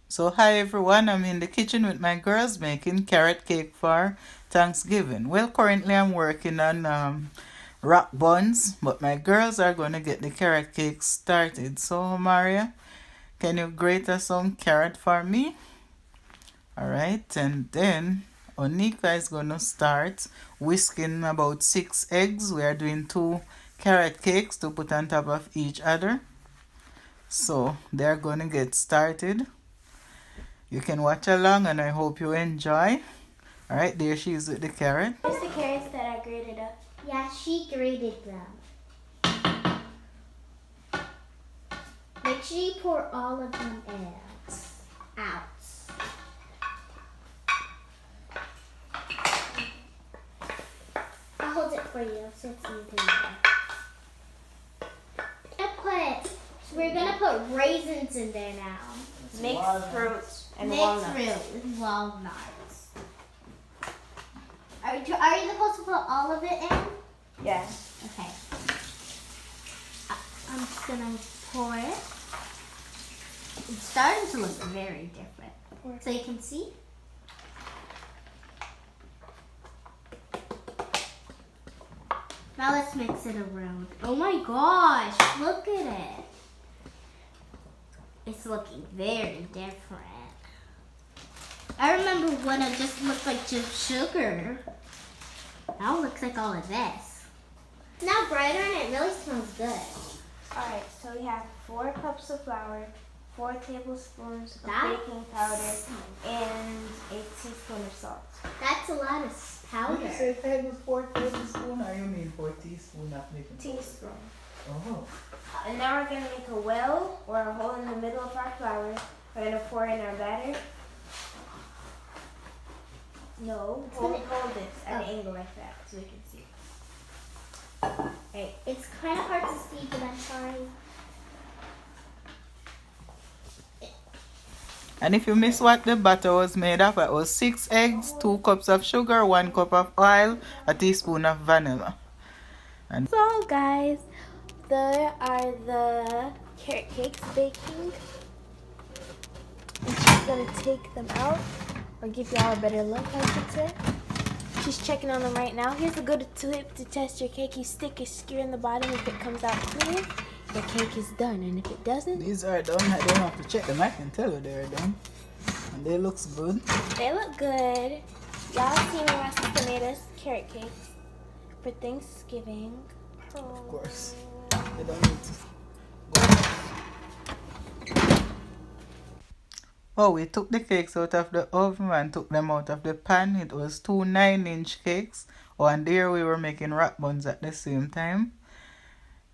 So hi everyone, I'm in the kitchen with my girls making carrot cake for Thanksgiving. Well, currently I'm working on rock buns, but my girls are going to get the carrot cake started. So Maria, can you grate us some carrot for me? Alright, and then Onika is going to start whisking about 6 eggs. We are doing 2 carrot cakes to put on top of each other. So they're going to get started. You can watch along and I hope you enjoy. Alright, there she is with the carrot. Here's the carrots that I grated up. Yeah, she grated them. Make sure you pour all of them out. I'll hold it for you so it's easy. We're gonna put raisins in there now. Mixed fruits and Mixed walnuts. fruit and walnuts. Are you supposed to put all of it in? Yes. Okay. I'm just gonna pour it. It's starting to look very different. So you can see. Now let's mix it around. Oh my gosh, look at it. It's looking very different. I remember when it just looked like just sugar. Now it looks like all of this. It's now brighter and it really smells good. Alright, so we have 4 cups of flour, 4 tablespoons of That- baking powder, and a teaspoon of salt. That's a lot of powder. You say 4 tablespoons or you mean 4 teaspoons of baking powder? Teaspoon. Oh. And now we're going to make a well or a hole in the middle of our flour. We're going to pour in our batter. No, hold this at an angle like that so we can see. Hey. It's kind of hard to see, but I'm trying. And if you miss what the batter was made of, it was 6 eggs, 2 cups of sugar, 1 cup of oil, a teaspoon of vanilla. So guys, there are the carrot cakes baking. And she's gonna take them out, or give y'all a better look, I should say. She's checking on them right now. Here's a good tip to test your cake. You stick a skewer in the bottom. If it comes out clear, the cake is done. And if it doesn't, These are done. I don't have to check them. I can tell you they're done. And they looks good. they look good. Y'all seen when my sister made us carrot cakes for Thanksgiving. Of course. They don't need to go. Oh, we took the cakes out of the oven and took them out of the pan. It was 2 9-inch cakes. Oh, and there we were making rock buns at the same time.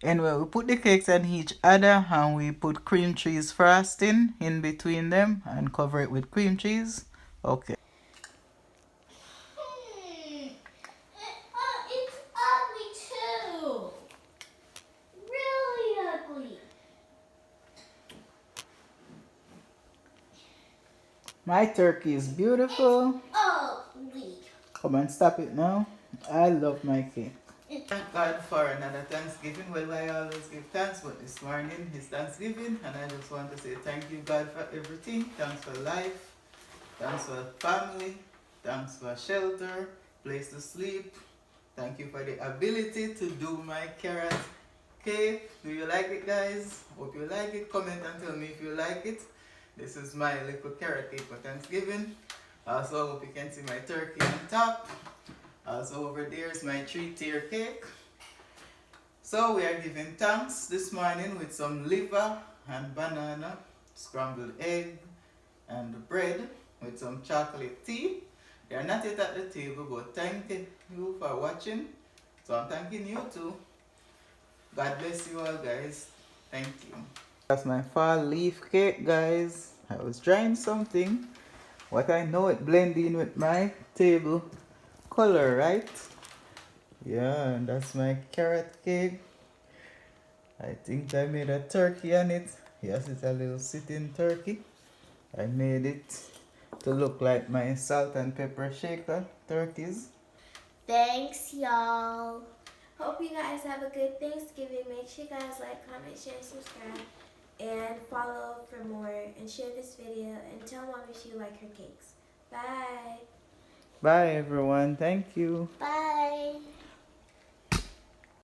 Anyway, we put the cakes on each other and we put cream cheese frosting in between them and cover it with cream cheese. Okay. It's ugly too. Really ugly. My turkey is beautiful. Ugly. Come on, stop it now. I love my cake. Thank God for another Thanksgiving. Well, I always give thanks, but this morning is Thanksgiving, and I just want to say thank you, God, for everything. Thanks for life, thanks for family, thanks for shelter, place to sleep. Thank you for the ability to do my carrot cake. Do you like it, guys? Hope you like it. Comment and tell me if you like it. This is my little carrot cake for Thanksgiving. Also, hope you can see my turkey on top. Also over there is my 3-tier cake. So we are giving thanks this morning with some liver and banana, scrambled egg, and bread with some chocolate tea. They are not yet at the table, but thank you for watching. So I'm thanking you too. God bless you all, guys. Thank you. That's my fall leaf cake, guys. I was trying something. What I know, it blended in with my table color, right? Yeah, and that's my carrot cake. I think I made a turkey on it. Yes, it's a little sitting turkey. I made it to look like my salt and pepper shaker turkeys. Thanks, y'all. Hope you guys have a good Thanksgiving. Make sure you guys like, comment, share, subscribe. and follow for more and share this video and tell mommy she like her cakes. Bye. Bye everyone. Thank you. Bye.